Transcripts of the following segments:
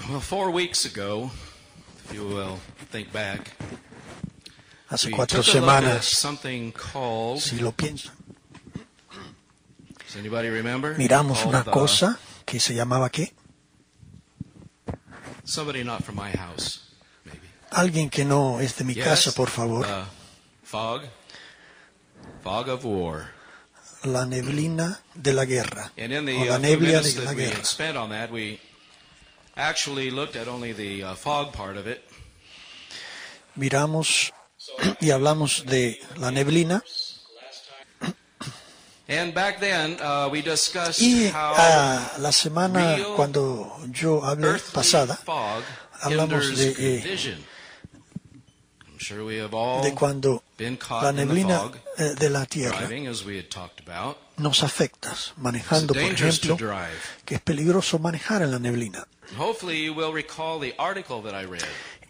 Well, 4 weeks ago, if you will think back, Hace we 4 took a look at semanas, something called, si lo piensan, does anybody remember? miramos Called, una cosa que se llamaba ¿qué? Somebody not from my house, maybe. Alguien que no es de mi casa, Yes, por favor. Fog of war. La neblina de la guerra. And in O the la few neblia minutes de la that we guerra. had spent on that, we actually looked at only the fog part of it. Miramos y hablamos de la neblina. And back then, we discussed Y how la semana, real cuando yo hablé earthly pasada, fog hablamos hinders de, vision. I'm sure we have all de cuando been caught la in the neblina fog, de la tierra driving, as we had talked about. nos afecta, manejando, It's por dangerous to ejemplo, drive. que es peligroso manejar en la neblina. Hopefully you will recall the article that I read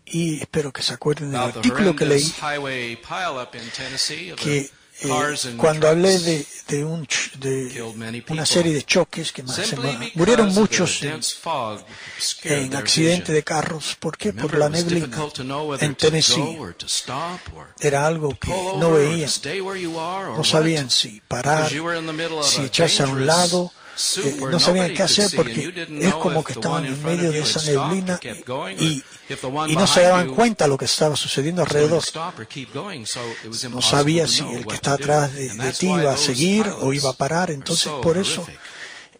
Y espero que se acuerden del about the artículo que leí, horrendous highway pileup in Tennessee of que the cars and cuando hablé trucks de killed many people una serie de choques que simply murieron because muchos the dense fog obscured en their accidente vision. de carros. ¿Por qué? Por Remember, la it was neblina. difficult to know whether En to go Tennessee or to stop or era algo que pull no over or veían, to stay where you are or no what. sabían si parar, Because you were in the middle of si a echarse a un dangerous lado, soup where no sabían nobody qué could hacer see, and porque you didn't es know como if que the estaban one in en front medio of de you had esa stopped neblina or kept going, y or if the one no se behind daban you cuenta de lo que estaba sucediendo was going to alrededor. stop or keep going, so it was No impossible sabía to si know el que what está to do. atrás de And that's ti why iba a those seguir o iba a pilots parar. are Entonces, so por eso, horrific.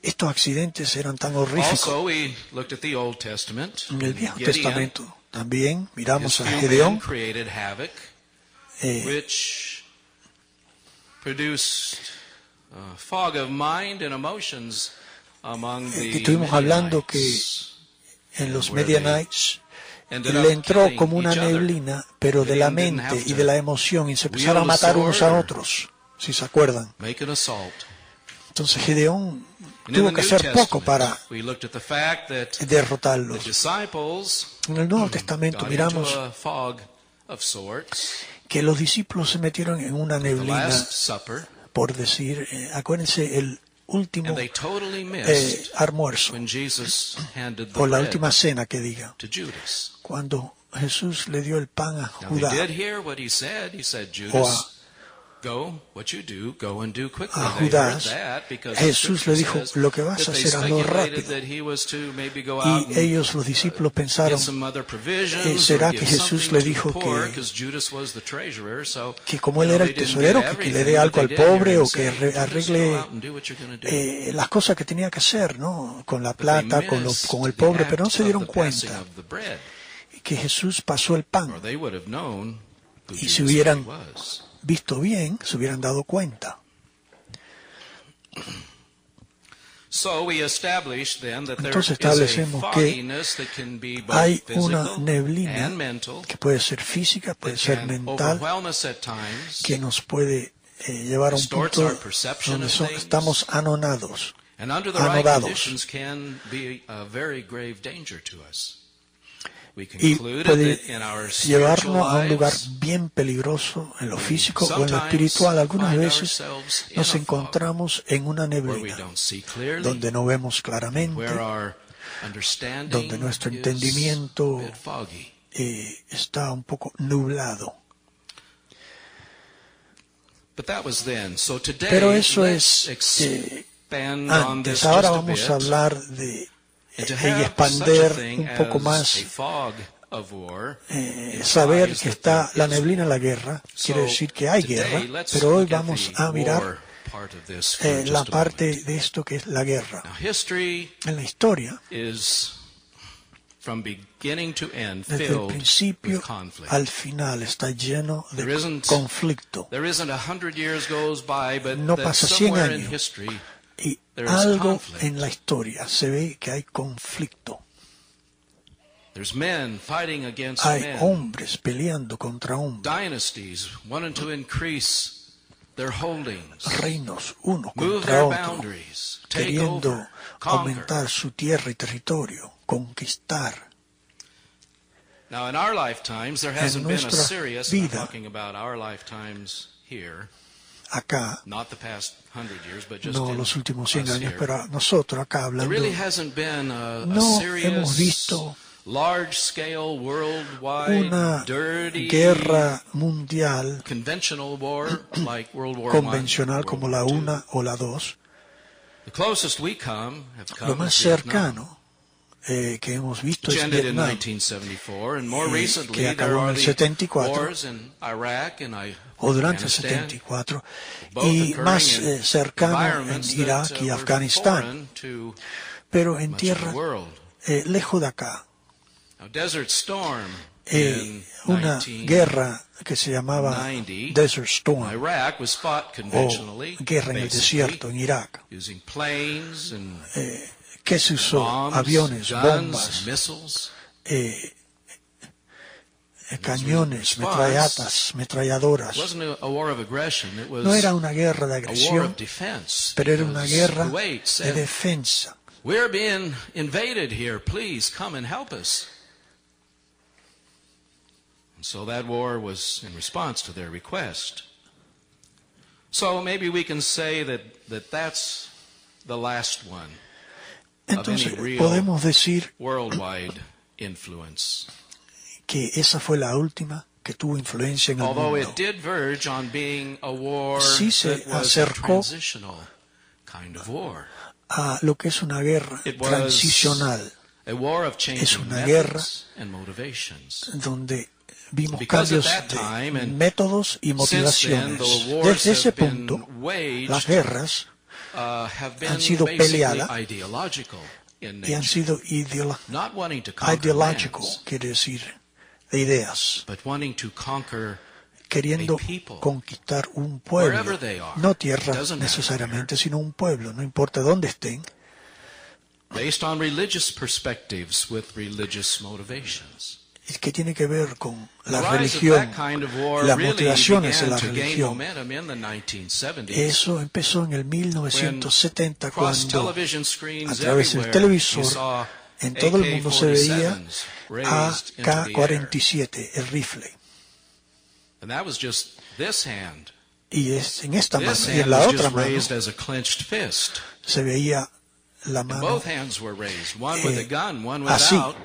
estos accidentes eran tan horríficos. Also, we looked at the Old Testament. En el Viejo Gideon, Testamento también miramos his a few men Gedeón, created havoc, which produced a fog of mind and emotions among the que estuvimos hablando que Midianites. en los where they Midianites ended le up entró killing como una each other. neblina, pero de la Gideon didn't mente have y to de la emoción, y se empezaron a wield a matar unos sword a or otros, si se acuerdan. Make an assault. Entonces Gedeón And in tuvo the que New hacer poco Testament, para we looked at the fact that the derrotarlos. disciples En el Nuevo Testamento got miramos into a fog of sorts. que los discípulos se metieron en una The neblina, Last Supper, por decir, acuérdense, el último and they totally missed almuerzo, when Jesus handed the o la bread última cena que diga, to Judas. cuando Jesús le dio el pan a Now Judá, they did hear what he said. He said, o Judas, go, what you do, go and do quickly. a They heard Judas, that because Jesús the le scripture dijo, says lo que vas that a they hacer, hazlo speculated rápido. that he was to maybe go out Y and ellos, los discípulos, get pensaron some other provisions ¿será or que give Jesús something le to the dijo poor, que- because Judas was the treasurer, so, que como él you know, era they el didn't tesorero, get que le everything, dé but algo they al did hear pobre him o que say, Judas, go arregle out and do what you're going to do. las cosas que tenía que hacer, ¿no? Con la But they plata, con missed el the pobre, act pero no se of dieron the passing cuenta of the bread, que Jesús pasó el or pan. they would have known who Y Judas si hubieran really was. visto bien, se hubieran dado cuenta. So we established then that there Entonces is a establecemos que fogginess that can be both hay una physical neblina and mental, que puede ser física, puede that ser can mental, overwhelm us at times, que nos puede llevar a un distorts punto our perception donde of things, estamos anodados. and under the right anodados. conditions can be a very grave danger to us. We Y concluded puede that in our llevarnos spiritual a un lugar lives, bien peligroso en lo físico o en lo sometimes espiritual. Algunas find veces ourselves in nos a fog encontramos en una where we neblina don't see clearly, donde no vemos claramente, where our understanding donde nuestro is entendimiento a bit foggy. está un poco nublado. But that was then. So today, Pero eso let's es expand on antes. this Ahora just a vamos bit, a hablar de and to y have such a expander thing un poco as más, a fog of war saber implies que that está there la is neblina en war. la guerra, So quiere decir que hay today, guerra, let's pero hoy look at vamos the a mirar war part of this for just la a parte moment. de esto que es la guerra. Now, history En la historia, is from beginning to end desde el filled principio with conflict. al final, está lleno de There isn't- conflicto. There isn't 100 years goes by, but No that pasa 100 somewhere in años. history Y there is algo conflict. en la historia se ve que hay conflicto. there's men fighting against Hay men. hombres peleando contra hombres, Dynasties wanting to increase their holdings, reinos uno move contra their otro, boundaries, take queriendo over, conquer. aumentar su tierra y territorio, conquistar. Now, in our lifetimes, there hasn't been a nuestra serious, I'm vida, talking about our lifetimes here, acá, not the past 100 years, but just no in los últimos 100 us años, here. pero nosotros acá There hablando, really hasn't been a no hemos serious visto large-scale, worldwide, una dirty, guerra mundial conventional war like World War convencional I, como World la War II. 1 o la 2. The closest we have come Lo más is Vietnam, cercano que hemos visto which es ended in Vietnam, 1974, and more recently que there acabó en are el the 74, wars in Iraq and o durante el Afghanistan, 74, both y occurring más in cercano en environments Irak that y were Afganistán, foreign to pero en much of tierra the world. lejos de acá. Now, Desert Storm in Una guerra que se llamaba 1990 Desert Storm, Iraq was fought o conventionally, guerra en el basically, desierto en Irak, using planes and que se usó bombs, aviones, guns, bombas, missiles. cañones, It metralladoras. wasn't a war of aggression, it was No era una guerra de a war agresión, of defense. pero era una because guerra Kuwait de said, defensa. "We're being invaded here. Please come and help us." And so that war was in response to their request. So maybe we can say that that's the last one of any Entonces real podemos decir worldwide influence. que esa fue la última que tuvo influencia en el Although mundo. it did verge on being a war Sí se that was a acercó transitional kind of war. A lo que es una guerra It was transicional, a war of changing una guerra methods and motivations. donde vimos Because at cambios that de time, and métodos y since then, motivaciones. the wars Desde ese have been punto, waged, las guerras have been han sido basically peleadas ideological in y han nature, sido not wanting to conquer ideológico, lands, quiere decir, de ideas, but wanting to conquer queriendo a people, conquistar un pueblo, wherever they are. no It tierra doesn't necesariamente, sino un pueblo, no importa dónde estén, based on religious perspectives with religious motivations. es que tiene que ver con la The rise of religión, that kind of war las really motivaciones de began la to gain religión. momentum in the 1970s. Eso empezó en el 1970 Across cuando television a screens través del everywhere, televisor you saw en todo el mundo se veía AK-47s raised into the air. AK-47, el rifle. And that was just this hand. Y es en esta mano This y en hand la was otra just mano raised as a clenched fist. se veía la And mano both hands were raised, one with a gun, one así, without.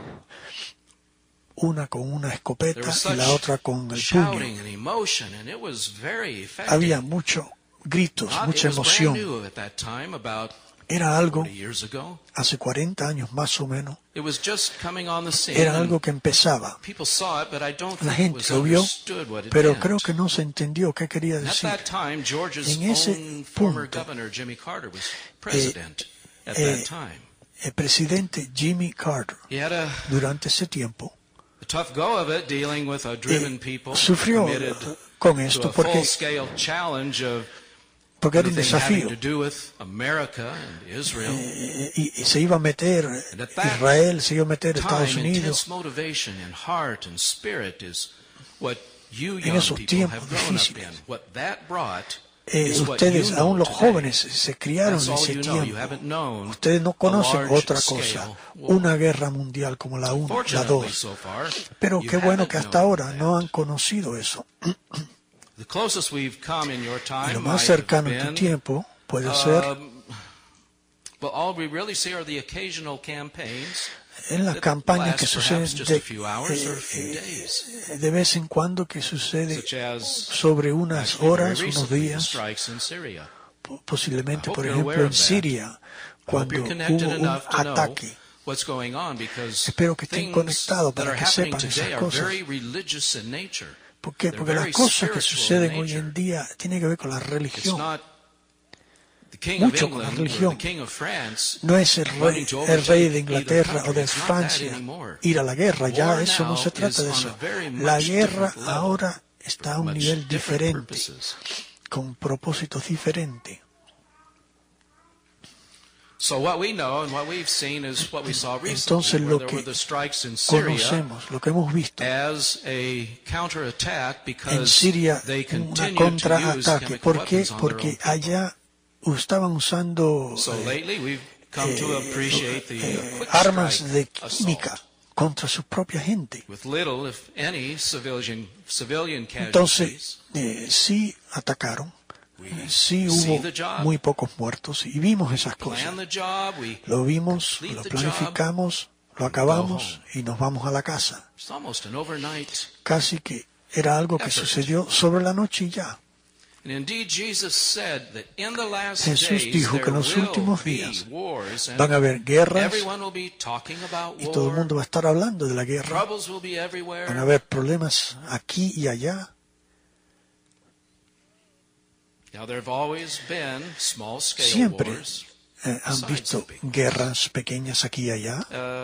una con una There escopeta was y la such otra con el shouting puño. and emotion, and it was very effective. Había muchos gritos, mucha It was brand emoción. new at that time, about Era algo, 40 years ago. hace 40 años más o menos, It was just coming on the scene. era and algo que empezaba. people saw it, but I don't La think it gente was lo vio, understood what it pero meant. creo que no se entendió qué quería At decir. that time, Georgia's En ese own former punto, governor, Jimmy Carter, was president at that time. El presidente Jimmy Carter, He had a durante ese tiempo, tough go of it dealing with a driven people sufrió committed con to esto a porque full-scale challenge of era un anything having desafío. to do with America and Israel. Y se iba a meter And at that Israel, se iba a meter Estados time, Unidos. intense motivation in heart and spirit is what you En young esos people tiempos have grown up difíciles. in. What that brought is what Ustedes, you aún know los today. jóvenes, se criaron That's en all ese you know. You tiempo. haven't known Ustedes no a conocen otra large-scale cosa, war. una guerra mundial como la 1, la Fortunately, 2. so far, Pero you qué bueno haven't que hasta known ahora no that. han conocido eso. The closest we've come in your Y time lo might más have cercano en tu been, tiempo puede ser well, all we really see are the occasional campaigns en las that campañas que last suceden perhaps just a few hours or a few days, de vez en cuando, que sucede such as sobre unas actually very horas, unos recently, the días, strikes in Syria. posiblemente, I hope por you're ejemplo, aware en of that. Siria, I hope cuando you're connected hubo un enough to know ataque. what's going on, because Espero que estén things conectados that para are que happening sepan today esas are cosas. very religious in nature. ¿Por qué? They're Porque las very cosas que spiritual suceden in hoy en nature. día tienen que ver con la It's religión. not the king of Mucho con la England or religión. the king of France No es wanting to overtake el rey de either Inglaterra o country. de It's not that Francia anymore. ir a la guerra. Ya War eso no now se trata is de on eso. a very La much guerra different level, ahora está a un much nivel different diferente, purposes. con propósitos diferentes. So what we know and what we've seen is what we saw Entonces recently, lo where there were que the strikes in Syria conocemos, lo que hemos visto as a counterattack en because Siria, they una continue to use contraataque. chemical ¿Por qué? weapons on their Porque own people. allá estaban usando So lately we've come to appreciate the quick armas strike de química assault contra su propia gente. with little, if any, civilian Entonces, casualties. sí atacaron, We sí see hubo the job, muy pocos muertos y vimos esas cosas. plan the job, we Lo vimos, complete lo the planificamos, lo acabamos y nos vamos a la casa. It's almost an overnight. Casi que era algo que sucedió sobre la noche y ya. And indeed, Jesus said that in the last Jesús days dijo que there en los will últimos be días wars, and van a haber guerras everyone will be talking about y todo el war. mundo va a estar hablando de la guerra. Troubles will be everywhere. Van a haber problemas aquí y allá. Now there have always been small-scale Siempre wars. han visto guerras pequeñas aquí y allá,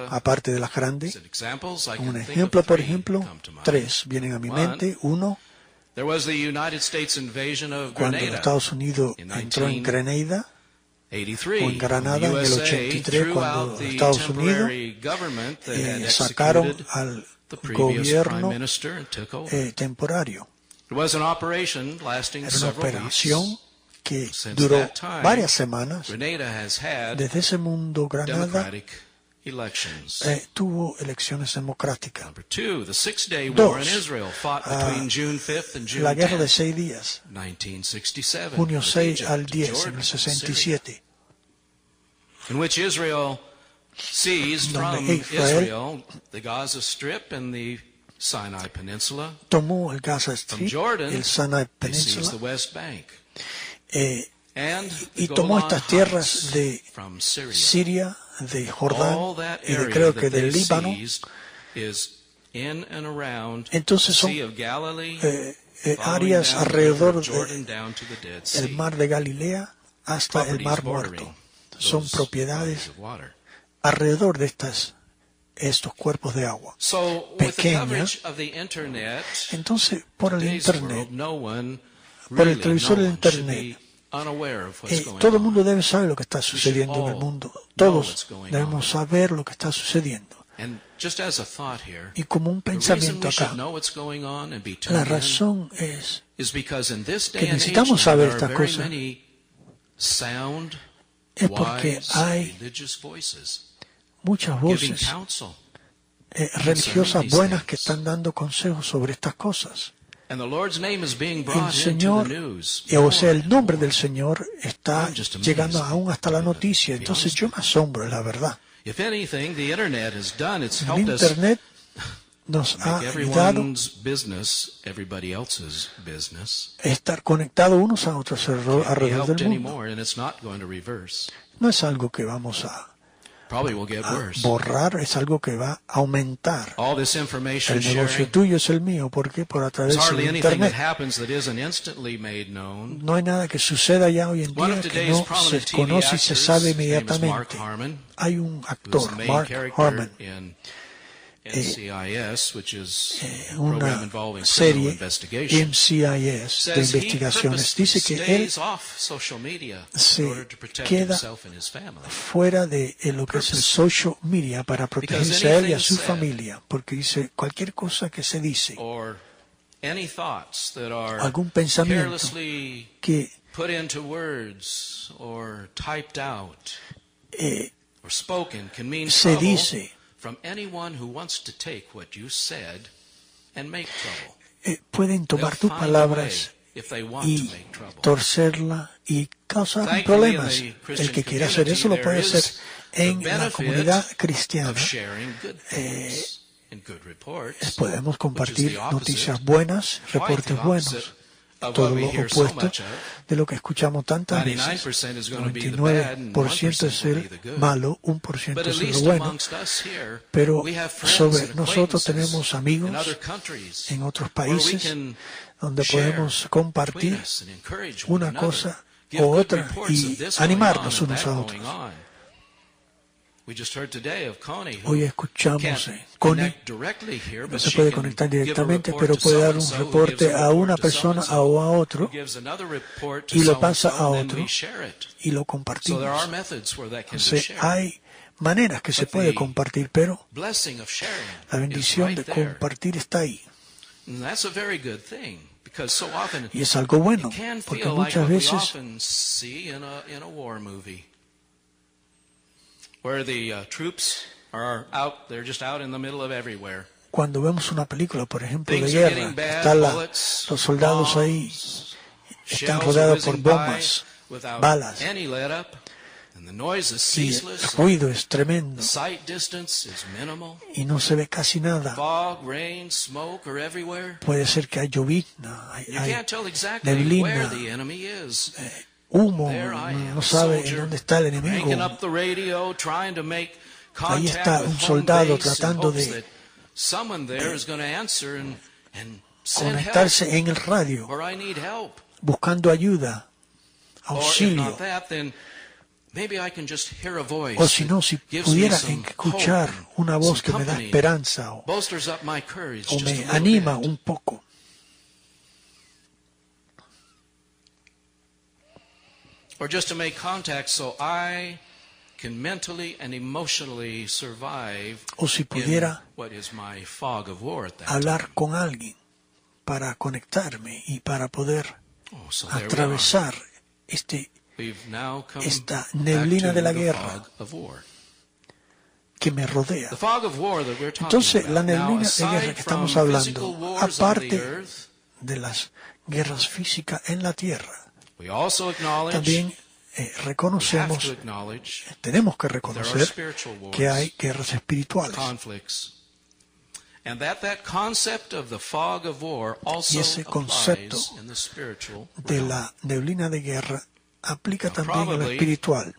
aparte de las grandes. Some examples I Un can think ejemplo, of por three ejemplo, come to mind. 3 vienen a mi One, mente. Uno, There was the United States invasion of cuando Grenada Estados Unidos in entró en Grenada, 1983. o en Granada en el USA 83, threw cuando out the Estados Unidos temporary government that had sacaron executed al the previous prime gobierno minister and took over. temporario. It was an operation lasting Era una several operación weeks. que Since duró that time, varias semanas. Grenada has had Desde ese mundo, Granada democratic elections. tuvo elecciones democráticas. Number two, the Six-Day War in Dos, Israel fought between June 5th and June La guerra de 10th, 6 días, 1967, junio with 6 Egypt al and 10 en Jordan el and Syria, 67, in which Israel seized from donde Israel Israel the Gaza Strip and the Sinai Peninsula. tomó el Gaza From Strip, Jordan, el Sinai they seized the Peninsula, West Bank. y Y tomó estas tierras de from Syria. Siria, de Jordán All that y de area creo that que del they Líbano. seized is in and around Entonces the son Sea of Galilee, following áreas down the alrededor river Jordan down to the Dead Sea. del mar de Galilea hasta el mar Properties Muerto. bordering Son those propiedades bodies of water. alrededor de estos cuerpos de agua. So, with the Pequeña. coverage of the internet, Entonces, por el today's Internet, world, no one, por el really, televisor no del one should Internet, be unaware of what's going todo el on. mundo debe saber lo que está sucediendo en el all mundo. know what's Todos going debemos on. saber lo que está sucediendo. And just as a thought here, Y como un the reason pensamiento we should acá, know what's going on and be la tuned in razón es is because in this que day and age necesitamos now, saber there are estas very cosas. many sound, Es porque wise, hay religious voices muchas giving voces counsel. religiosas buenas que están dando consejos sobre estas cosas. And the Lord's name is being El brought into the Señor, news. o sea, el nombre del Señor está I'm just amazed llegando aún hasta la to be noticia. Entonces yo me asombro, es la verdad. If anything, the internet has done, it's El helped us Internet nos ha make ayudado everyone's business everybody else's business. a estar conectados unos a otros Can't be alrededor helped del mundo. anymore, and it's not going to reverse. No es algo que vamos a Probably will get worse. borrar, es algo que va a aumentar. All this information El negocio sharing, tuyo es el mío, porque por a través there's del hardly anything that Internet happens that isn't instantly made known. no hay nada que suceda ya hoy en One día of que today's no se prominent TV conoce y se actors, sabe his name is Mark inmediatamente. Harmon, Hay un who's the actor, main Mark character Harmon, in NCIS, which is a una program involving criminal serie investigation. MCIS de Says he investigaciones. purposely Dice que él stays off social media in se order to protect queda himself and his family. fuera de lo que es el social media para protegerse a él y a su familia, porque dice cualquier cosa que se dice, Or any thoughts that are algún pensamiento carelessly que put into words or typed out or spoken can mean se trouble dice, from anyone who wants to take what you said and make trouble. pueden tomar They'll tus find a way palabras if they want to y make trouble. torcerla y causar Thankfully, problemas. in the Christian El que quiera hacer eso lo puede community, hacer en there is la the comunidad benefit cristiana. of sharing good things and good reports, Podemos which compartir is the opposite, noticias buenas, quite the reportes buenos, opposite of todo what we lo hear so opuesto much of. de lo que escuchamos tantas 99% veces. is going to be the bad and 99% es 1% will be el the good. malo, 1% But at es el least bueno. amongst us here, Pero we have friends sobre and nosotros acquaintances tenemos in amigos other countries en otros where we países can donde share podemos between compartir us and encourage one una another, cosa give o good otra reports y of this going animarnos on and unos that a going otros. on. We just heard today of Connie, who Hoy escuchamos can't Connie, connect directly here, no but se she puede can conectar give a directamente, report pero to puede dar un so-and-so, who gives reporte a una report to persona so-and-so, o a otro who gives another report to y lo pasa so-and-so, a and then otro we share it. y lo So there are compartimos. methods where that can be Entonces, shared. hay maneras que se But puede the compartir, pero blessing of sharing la is bendición right de there. compartir está ahí. And that's a very good thing, because so often Y es algo bueno, it can porque feel like muchas what we veces often see in a war movie, where the troops are out, they're just out in the middle of everywhere. cuando vemos una película, por ejemplo, de Things are guerra, getting bad, están bullets, los soldados ahí, bombs, están shells are rodeados por whizzing by bombas, without balas. any let up. And the noise is y el ceaseless. ruido es The tremendo sight distance is minimal. y no se ve casi nada. Fog, rain, smoke are everywhere. Puede ser que hay llovizna, You hay can't tell exactly where neblina, the enemy is. humo, There I am, no a sabe en soldier, dónde está el cranking enemigo. up the radio, trying to make Ahí contact está with un home soldado base in tratando hopes de that someone there is going to answer and send help conectarse en el radio, where I need help. buscando ayuda, Or if auxilio. not that, then maybe I can just hear a voice O si no, si that gives me pudiera some escuchar hope una and voz some que me da company, esperanza bolsters up my courage o just a me little anima bit. un poco. Or just to make contact so I can mentally and emotionally survive O si in pudiera what is my fog of war at that hablar time. con alguien para conectarme y para poder Oh, so there we are. atravesar We've now come esta back neblina to de la the guerra fog of war. que me rodea. The fog of war that we're talking Entonces, la about. Now, neblina de aside guerra que estamos from hablando, physical wars on the aparte earth, de las guerras físicas en la tierra, we also acknowledge, también we have reconocemos, to acknowledge tenemos que there are reconocer spiritual wars, que hay guerras espirituales. conflicts, and that concept of the fog of war also Y ese concepto applies in the spiritual de realm. la neblina de guerra aplica Now, también en lo probably, espiritual.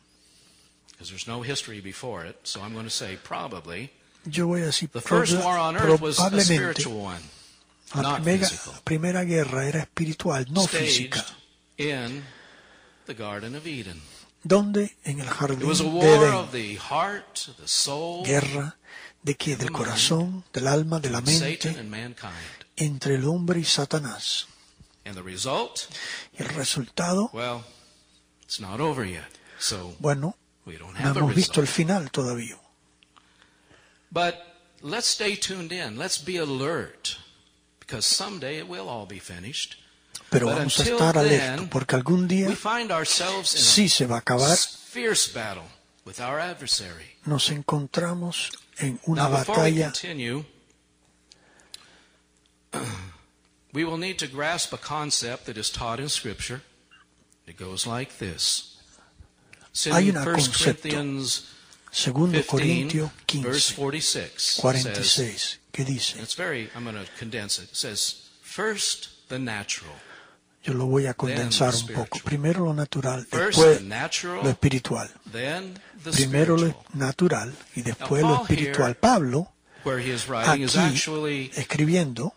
Because there's no history before it, so I'm going to say probably. Yo voy a decir The first war on earth was a probablemente spiritual one, la not primera, physical. primera guerra era espiritual, no física. Staged in the Garden of Eden. ¿Dónde? En el It jardín was a de war Edén. of the heart, the soul, Guerra de qué? Del corazón, del alma, de la Satan mente, and mankind. entre el hombre y Satanás. And the result? Y el resultado, Well, it's not over yet. So bueno, we don't no have a hemos visto el result. final todavía. But let's stay tuned in. Let's be alert. Because someday it will all be finished. Pero But vamos a until estar then, alertos, porque algún día We find ourselves in sí se va a acabar. a fierce battle with our adversary. Nos encontramos en una Now, before we batalla. continue, we will need to grasp a concept that is taught in Scripture. It goes like this. It's in Hay un 1 concepto, Corinthians Segundo 15, Corintios verse 15, 46. 46, que dice, And it's very, I'm going to condense it. It says, first the natural. yo lo voy a condensar un poco. Primero lo natural, First después the lo natural, espiritual. then the Primero lo spiritual. natural y después Now, lo Paul here, espiritual. Pablo, Where he is writing is aquí, actually escribiendo,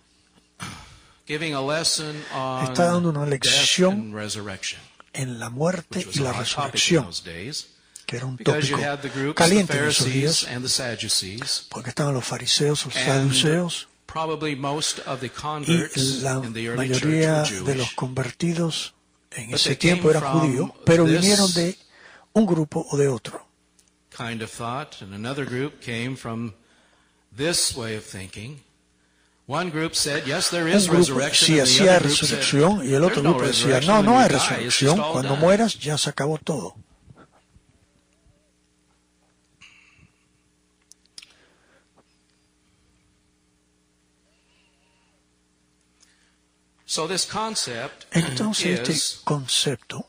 giving a lesson on está dando una death lección and resurrection, en la muerte which was y a la hot topic in resurrección, those days, que era un because you tópico had the groups, the caliente en esos Pharisees días, and the Sadducees, porque estaban los fariseos, los and saduceos, probably most of the y converts la in the early church mayoría were de los Jewish. convertidos en But ese they tiempo came eran from judíos, pero this vinieron de un grupo o de otro. Kind of thought, and another group came from this way of thinking. One group said, yes, there Un is grupo resurrection, sí and the hacía other group said, resurrección y el otro there's no grupo decía, resurrection no, when no hay you die, it's just resurrección, all cuando done. mueras ya se acabó todo. So this concept Entonces este is, concepto,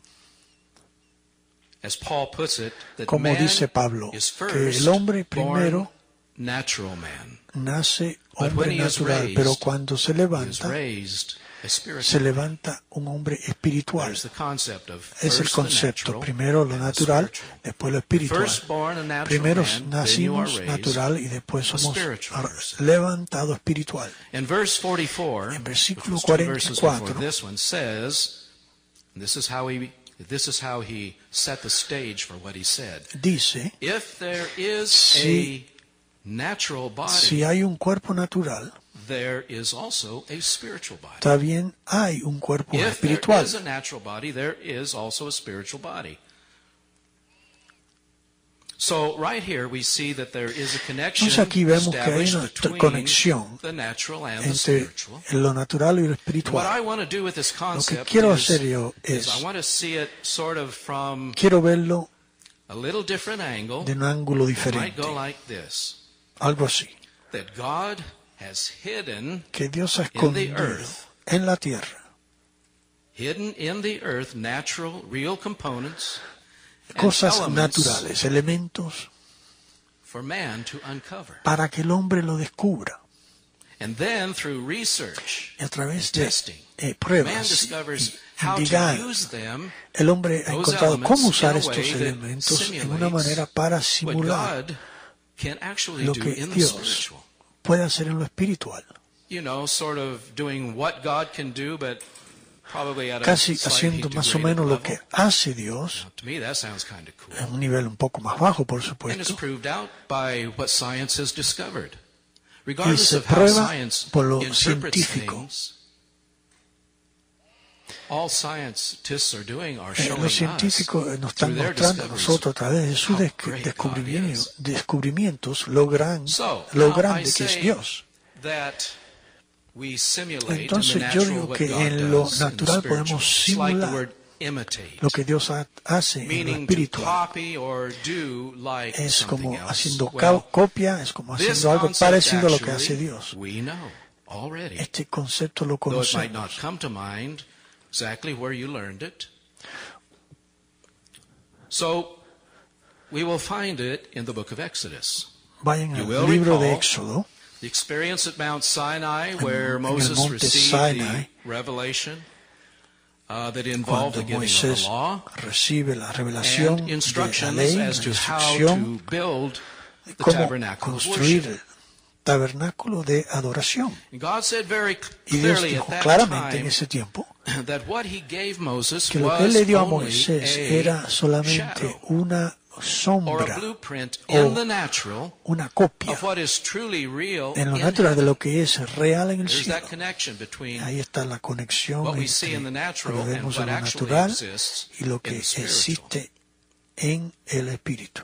as Paul puts it, that como man dice Pablo, is que first el hombre born primero natural man, nace But when hombre he is natural, raised, pero cuando se he is levanta, raised a se spiritual man. levanta un hombre espiritual. There's the concept of Es el first the concepto, natural, primero lo and the natural, spiritual. después lo espiritual. First born a natural Primero man, then you are nacimos raised natural y después a somos spiritual person. levantado espiritual. In verse 44, En which versículo was 2 verses 44, before this one, says, and this is how he set the stage for what he said. dice, If there is Si- a natural body, si hay un cuerpo natural, there is also a spiritual body. también hay un cuerpo If there espiritual. is a natural body, there is also a spiritual body. So right here we see that there is a connection Entonces aquí vemos que hay established una between conexión the natural and the entre spiritual. lo natural y lo What espiritual. I want to do with this Lo que concept quiero is, hacer yo is I es, want to see it sort of from quiero verlo a little different angle. de un ángulo It might diferente, go like this. algo así, That God has hidden que Dios ha in the escondido earth, en la tierra, natural, real components, cosas naturales, elementos for man to uncover. para que el hombre lo descubra. And then through research Y a través and de testing, man pruebas discovers y how to investigar, use them, el hombre ha those encontrado elements, cómo usar in a way estos that elementos en una simulates manera para what simular God can actually lo do que in the Dios spiritual. puede hacer en lo espiritual. You know, sort of doing what God can do, but probably at a Casi slightly haciendo más o degraded menos lo level. que hace Dios, Now, to me, that sounds kind of cool. en un nivel un poco más bajo, por And it's supuesto, proved out by what science has discovered. y Regardless se of how prueba science por lo interprets científico. things, all scientists are doing are showing Los us científicos nos están through their mostrando a discoveries nosotros a través de sus how great God is. descubrimientos lo So, now I grande que es say Dios. that we simulate in the Entonces yo natural digo what que God en lo does in the natural spiritual. podemos It's like the simular word imitate, lo que Dios hace en lo meaning to espiritual. copy or do like Es something como else. haciendo Well, copia, es como this haciendo algo concept parecido a lo que hace actually Dios. we know already. Este concepto lo Though it might not conocemos. come to mind exactly where you learned it. So, we will find it in the book of Exodus. Vayan You will al libro de recall Éxodo, the experience at Mount Sinai where en el Moses monte received Sinai, the revelation that involved cuando the giving of Moisés the law recibe la revelación and de la instructions ley, la as to how instrucción to build de the cómo tabernacle of construir worship. el tabernáculo de adoración. And God said very Y Dios clearly at dijo that claramente en time ese tiempo that what he gave Moses que lo que él le was dio a only Moisés a era solamente shadow una or a sombra blueprint o in the natural una copia of what is truly real en lo in natural de heaven. lo que es real en el There's cielo. that connection between Ahí está la conexión what we see in the entre natural lo que and vemos what en lo actually natural exists y lo in que the spiritual. existe en el espíritu.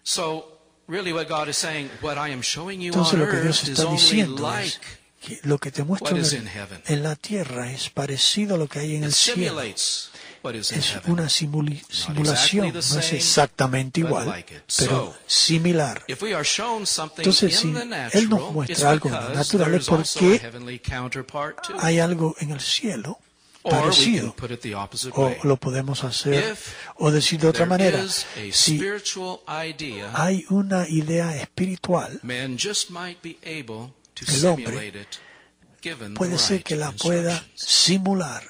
So, really what God is saying, what I am showing you Entonces on lo que Dios earth is está only diciendo like es que lo que te muestro what is in heaven. en la tierra es parecido a lo que hay en It el cielo. simulates what is in Es heaven. una simulación, exactly the no es same, exactamente but igual, like it. pero So, similar. If we are shown something Entonces, in si the Él natural, nos it's muestra algo en lo because natural, es there's also a porque heavenly counterpart to it. hay algo en el cielo Or we can parecido. put it the opposite O way. lo podemos hacer, If o decir de otra there manera, is a si spiritual idea, hay una idea espiritual, man just might be able to el hombre simulate it, given the puede ser right que la pueda instructions. simular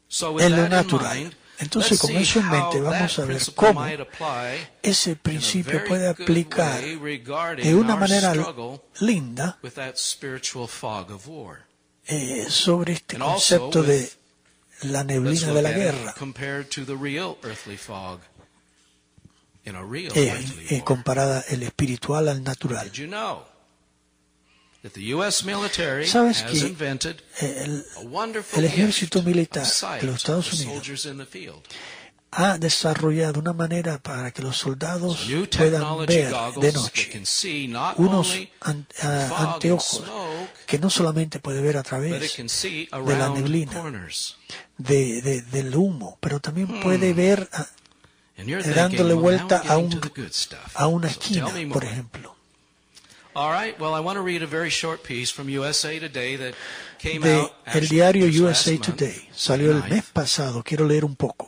So with en lo that in natural. mind, Entonces, let's con see eso en mente, how vamos that a ver principle cómo might apply ese in a principio very puede good aplicar way regarding de una our manera struggle linda with that spiritual fog of war. sobre este And also concepto de with- la Let's neblina look de la at it guerra, compared to the real earthly fog in a real earthly war. comparada el espiritual al natural. Did you know that the U.S. military ¿Sabes has que invented el a wonderful el gift ejército militar of sight de los for Estados Unidos soldiers in the field? ha desarrollado una manera para que los soldados New puedan technology ver de goggles that noche can see not unos only fog and anteojos smoke, que no solamente puede ver a but it través can see de la around neblina, corners. del humo, pero también puede ver And you're dándole thinking, well, now vuelta we're a, getting to the good stuff. a una So esquina, tell me por more. ejemplo. All right, well, I want to read a very short piece from USA Today that came De out el actually diario just USA last month, Today, salió el 29th. mes pasado, quiero leer un poco.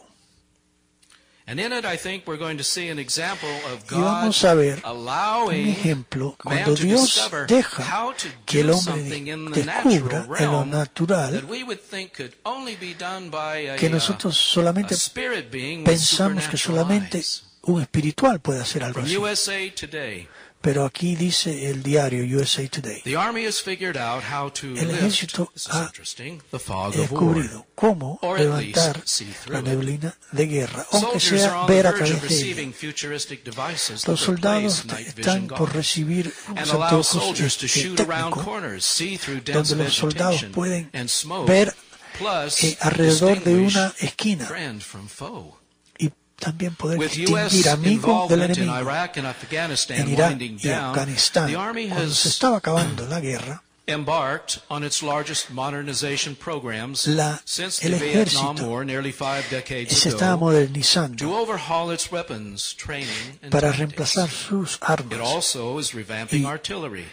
And in it, I think we're going to see an example of Y God vamos a ver un allowing ejemplo man cuando to Dios discover deja how to que el do hombre something in the descubra natural en lo realm natural that we would think could only be done by que nosotros a solamente spirit being with pensamos que supernatural solamente eyes. un espiritual puede hacer algo From así. USA Today, Pero aquí dice el diario USA Today, the Army has figured out how to el lift, ejército this is ha interesting, the fog of war. descubrido cómo Or at levantar least see through la it. neblina de guerra, aunque Soldiers are sea on the ver a verge of través de ella. receiving futuristic devices Los that soldados replace night están vision por goggles recibir and unos allow anteojos soldiers to shoot around técnicos corners, see through dense donde los soldados vegetation pueden and smoke, ver plus alrededor de una distinguish esquina friend from foe. y también poder With distinguir U.S. amigo del involvement in enemigo. Iraq and Afghanistan En Irak winding y down, Afganistán, the Army cuando se has estaba acabando la guerra, embarked on its largest modernization programs since the el Vietnam ejército War nearly 5 decades se estaba ago to modernizando overhaul its weapons, training, and para tactics. reemplazar sus It armas, also is revamping y artillery,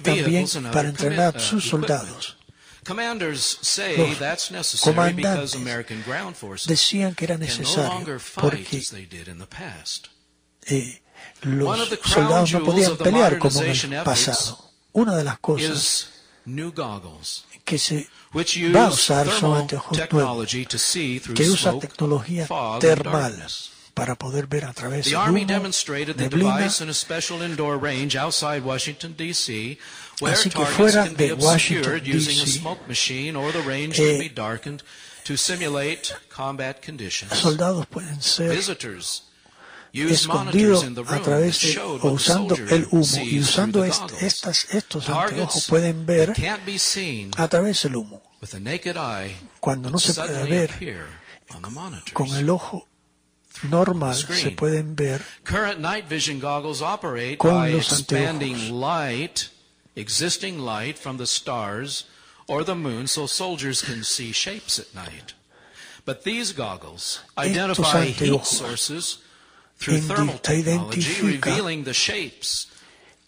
también vehicles, and para other entrenar sus equipment. soldados. Commanders say Los that's necessary because comandantes American ground forces decían que era can no necesario longer fight porque as they did in the past. Los soldados no podían pelear como en el pasado. Una de las cosas Is new goggles, que se which va a use usar son thermal anteojos nuevos, technology to see through que usa smoke, tecnología fog, and termal darkness. para poder ver a través The del Army humo, demonstrated the neblina. device in a special indoor range outside Washington, D.C., where Así que targets fuera can be de Washington, obscured using a D.C., smoke machine, or the range can be darkened to simulate combat conditions. soldados pueden ser Visitors used monitors escondidos in the a room that través de, showed o what the usando soldier el humo y sees usando through the goggles. estos anteojos Targets pueden ver that can't be seen a través del humo. with the naked eye Cuando no would se puede suddenly ver appear on the monitors. con el ojo normal, se pueden ver Current night vision goggles operate con by los expanding anteojos. light, existing light from the stars or the moon so soldiers can see shapes at night. But these goggles identify heat anteojos sources through thermal technology, identifica revealing the shapes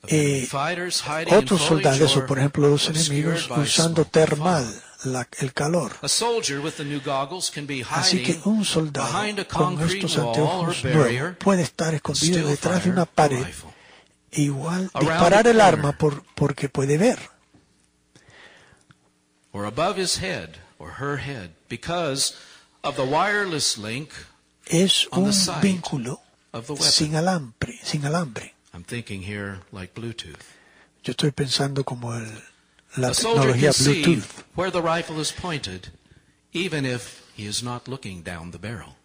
of enemy fighters hiding in otros foliage soldados o or por ejemplo los obscured enemigos by usando smoke or termal, fog. el calor. A soldier with the new goggles can be Así que hiding un soldado behind a con concrete estos wall or anteojos barrier nuevos puede estar and escondido still detrás de fire una a pared, rifle. igual Around disparar the el arma corner. porque puede ver. Or above his head or her head because of the wireless link Es on un the side vínculo of the weapon. sin alambre. I'm thinking here like Bluetooth. Yo estoy pensando como la A soldier tecnología can see Bluetooth. where the rifle is pointed even if he is not looking down the barrel.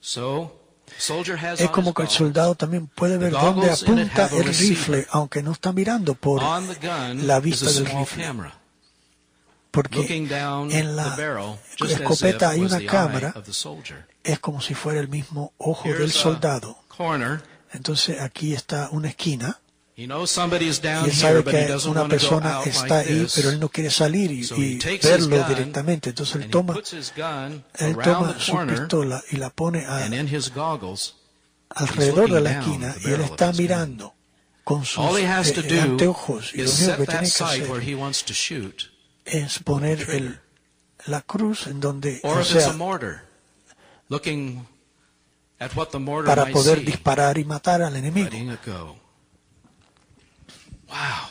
So, soldier has Es on como his que el goggles. soldado también puede ver The dónde goggles in it apunta have a el receiver. rifle, aunque no está mirando por On the gun la is vista a del small rifle. camera. Porque Looking down en the la barrel, just as if escopeta it hay was una the eye cámara, of the soldier. es como si fuera el mismo ojo del Here's a soldado. corner. Entonces aquí está una esquina He knows somebody's y down él here, sabe but he que doesn't una want to go persona out está like ahí, this. pero él no quiere salir So he y takes his verlo gun directamente. Entonces and él he toma puts his gun around the su corner, pistola y la pone and in his goggles, alrededor de la looking down esquina the y él barrel of está his gun. mirando con sus all he has to do anteojos y lo is único set que that tiene que sight where hacer he wants to shoot, es poner la cruz en donde, or o if it's a sea, mortar, looking at what the mortar para might poder see, disparar y matar al enemigo. letting it go. Wow.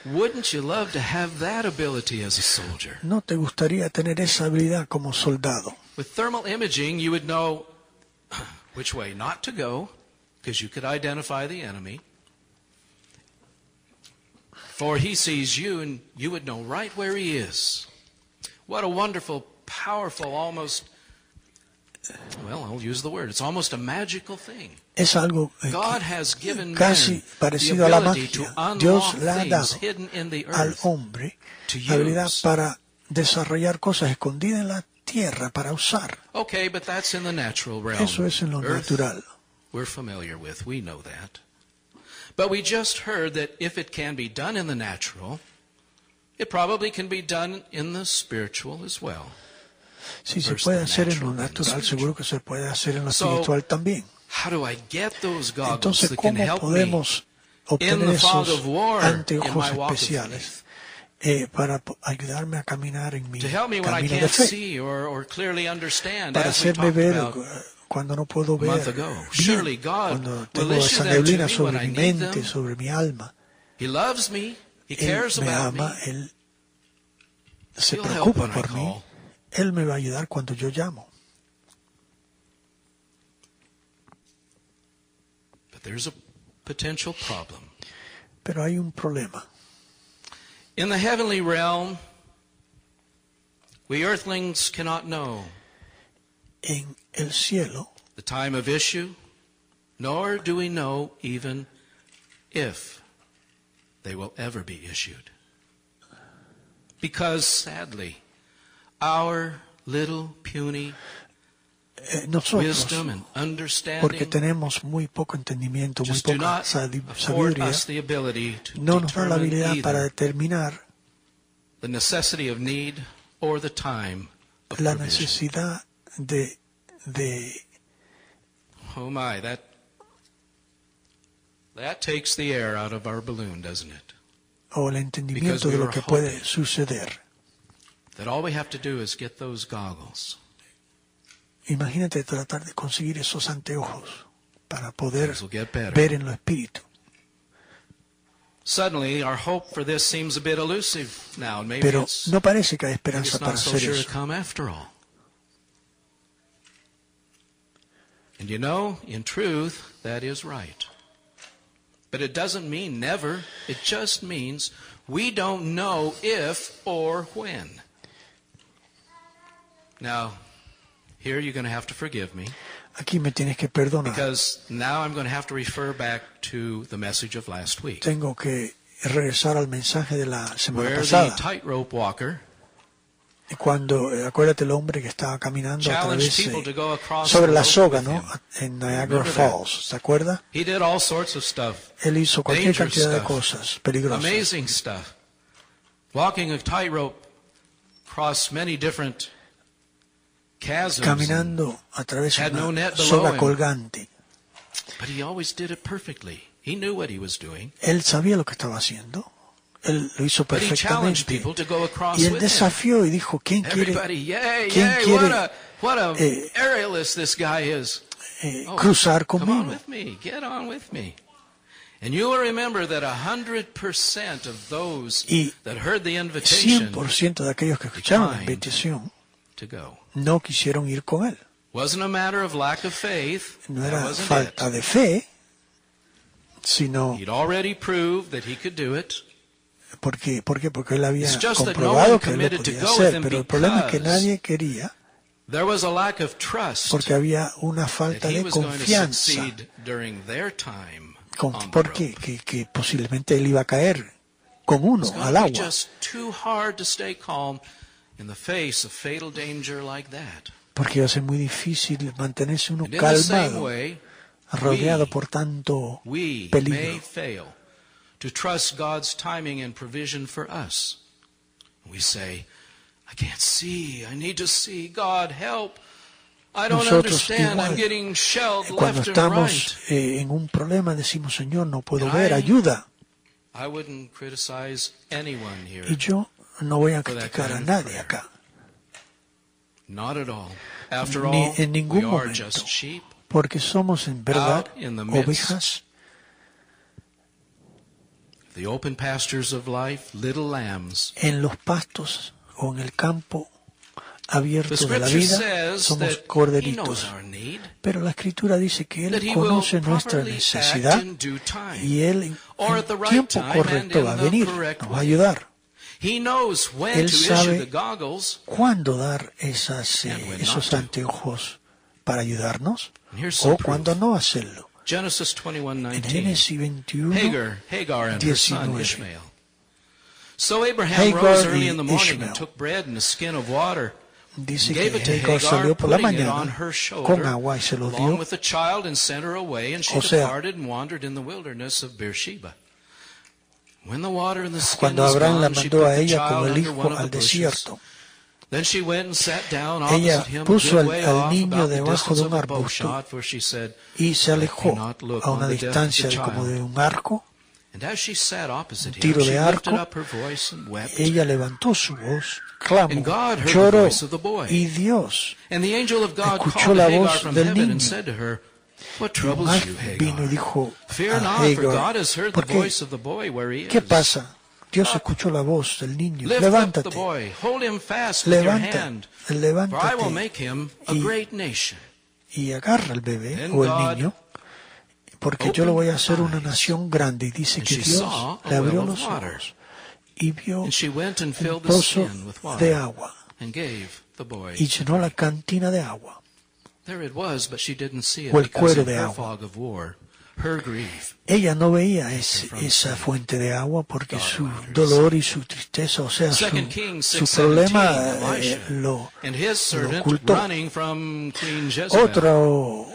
Wouldn't you love to have that ability as a soldier? ¿No te gustaría tener esa habilidad como soldado? With thermal imaging, you would know which way not to go, because you could identify the enemy. For he sees you, and you would know right where he is. What a wonderful, powerful, almost, well, I'll use the word, it's almost a magical thing. Es algo God has given casi men parecido the a la ability to magia. Dios unlock le ha things dado hidden in the al earth hombre to la habilidad use. para desarrollar cosas escondidas en la tierra para usar. Okay, but that's in the natural realm. Eso es en lo Earth, natural. we're familiar with. We know that. But we just heard that if it can be done in the natural, it probably can be done in the spiritual as well. Si se puede hacer en lo natural, seguro que se puede hacer en lo espiritual también. How do I get those goggles Entonces, that can ¿cómo help me podemos in obtener the fog esos of war in anteojos my walk of especiales faith? para ayudarme a caminar en mi To help me when I camino de can't fe? see or clearly understand, Para as we hacerme talked ver about cuando no puedo a ver month ago. bien, Surely God cuando will tengo issue esa them to neblina me when sobre I mi need mente, them. sobre mi alma. He loves me. He Él cares me about me. ama, Él se He'll help preocupa when I por mí. call. Él me va a ayudar cuando yo llamo. But there's a potential problem. Pero hay un problema. In the heavenly realm, we earthlings cannot know En el cielo the time of issue, nor do we know even if they will ever be issued. Because, sadly, our little puny nosotros, wisdom and porque understanding tenemos muy poco entendimiento, muy just do poca not afford sabiduría, us the ability to no nos da la determine habilidad para either determinar the necessity of need or the time of la provision. necesidad de Oh my, that takes the air out of our balloon, doesn't it? o el entendimiento de lo que puede suceder. That all we have to do is get those goggles. Imagínate tratar de conseguir esos anteojos para poder ver en lo espíritu. Suddenly, our hope for this seems a bit elusive now. Maybe Pero it's no parece que hay not esperanza para so hacer sure to eso. come after all. And you know, in truth, that is right. But it doesn't mean never. It just means we don't know if or when. Now, here you're going to have to forgive me. Aquí me tienes que perdonar. Because now I'm going to have to refer back to the message of last week. Tengo que regresar al mensaje de la semana Where the pasada. tightrope walker Cuando, acuérdate el hombre que estaba caminando a challenged través people to go across sobre the la rope soga, with ¿no? him. En Niagara Remember that? Falls, ¿se acuerda? He did all sorts of stuff. Él hizo cualquier Dangerous cantidad de stuff. cosas peligrosas. Amazing stuff. Walking a tightrope across many different chasms. Caminando a través de had no una net below soga him. colgante. But he always did it perfectly. He knew what he was doing. Él sabía lo que estaba haciendo. Él lo hizo But he challenged perfectamente. people to go across Y él with him. desafió y dijo, ¿quién quiere Everybody, yay, ¿quién yay, quiere, what a aerialist this guy is. cruzar Come on conmigo? with me, get on with me. And you will remember that 100% of those Y that heard the invitation 100% de aquellos que escucharon la declined invitación to go. no quisieron ir con él. Wasn't a matter of lack of faith. No That era wasn't falta it. de fe, sino He'd already proved that he could do it. porque él había It's just that no comprobado one que él lo committed to podía go with hacer, him pero el problema es que because nadie quería, There was a lack of trust porque había una that falta he de was going to confianza. succeed during their time Con, on the porque rope. que posiblemente él iba a caer con uno It's al going to be agua. just too hard to stay calm in the face of fatal danger like that. Porque iba a ser muy difícil mantenerse uno And in the same calmado, way, rodeado por tanto we may peligro. fail to trust God's timing and provision for us. We say, I can't see. I need to see. God, help. I don't Nosotros understand. I'm igual, getting shelled cuando left and right. estamos en un problema decimos, Señor, no puedo And ver, ayuda. I wouldn't criticize anyone here. Y yo no voy a for that criticar a kind of nadie prayer. acá, Not at all. After ni all, en ningún we are momento, just sheep porque somos en verdad out in the midst ovejas the open pastures of life, little lambs. en los pastos o en el campo The abierto de la scripture vida, says somos that He knows corderitos. our need, Pero la Escritura dice que that Él He will conoce nuestra properly necesidad act in due time, y Él en or at the right tiempo time correcto and va a in the venir, correct nos va a way. ayudar. He knows when Él to issue sabe the goggles. cuándo dar esos not to. anteojos para ayudarnos And here's some o cuándo proof. no hacerlo. Genesis En 21:19. Génesis 21, Hagar and her son 19. Ishmael. So Abraham Hagar rose early y in the morning Ishmael. and took bread and a skin of water, dice and que gave it to Hagar Hagar, salió por la putting it on mañana her con shoulder, agua y se lo along dio. with the child, and sent her away, and she O sea, departed and wandered in the wilderness of Beersheba. When the water in the skin Cuando was Abraham la gone, she mandó put a the ella child con el under one hijo of al the bushes. desierto, Then she went and sat down ella opposite him, a puso good al way niño off, about the debajo distance de of un a bow arbusto shot, for she said, y se alejó not look a on una the death of the distancia de como child. de un arco. And as she sat opposite him, Tiro she de lifted arco. up her voice and wept. Ella levantó su voz, clamó, And God heard the lloró, voice of the boy. y Dios, And the angel of God escuchó called la to Hagar voz from del heaven niño. and said to her, What y un troubles you, ángel vino y Hagar? dijo Fear a not, for God Hagar, has heard the ¿por qué? voice of the boy where he ¿Qué is. pasa? Dios escuchó la voz del niño. Lift up the Levántate, boy, hold him fast with your hand, for I will levántate make him a y, great nation. y agarra al bebé Then o el God niño, porque yo lo voy a hacer una nación grande. Y dice and que she Dios saw a le abrió well of los water. ojos y vio And she went and un filled the pozo skin with de water agua and gave the boy. y llenó la cantina de agua. There it was, but she didn't see it O el because cuero in de her agua. fog of war, her grief. Ella no veía esa fuente de agua porque su dolor y su tristeza, o sea, su problema lo And his servant ocultó. running from Queen Jezebel.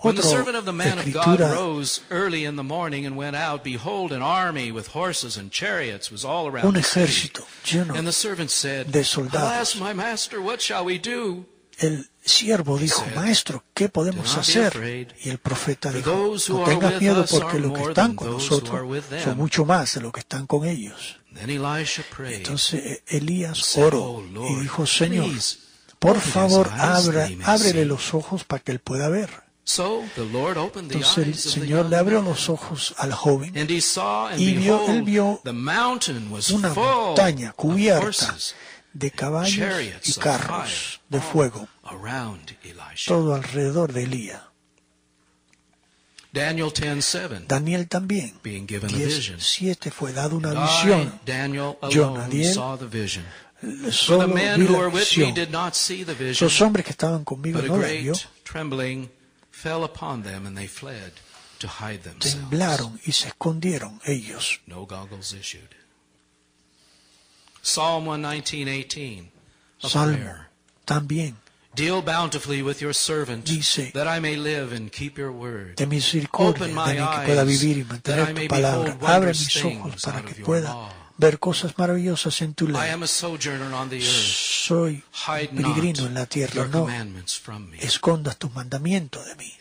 When the servant of the man of God escritura, rose early in the morning and went out, behold, an army with horses and chariots was all around un the city. ejército lleno And the servant said, de soldados. Alas, my master, what shall we do? El siervo dijo, Maestro, ¿qué podemos hacer? Y el profeta dijo, no tengas miedo porque los que están con nosotros son mucho más de los que están con ellos. Entonces Elías oró y dijo, Señor, por favor, ábrele los ojos para que él pueda ver. Entonces el Señor le abrió los ojos al joven y él vio una montaña cubierta de caballos y carros de fuego, todo alrededor de Elías. Daniel también, 10:7, fue dado una visión. Yo, Daniel, solo vi la visión. Los hombres que estaban conmigo no la vio. Temblaron y se escondieron ellos. Salmo 119:18. Salmo también Deal bountifully with your servant, dice, that I may live and keep your word. de misericordia, de mí que pueda vivir y mantener tu palabra. Abre mis ojos para que pueda ver cosas maravillosas en tu ley. Soy peregrino en la tierra, no escondas tus mandamientos de mí.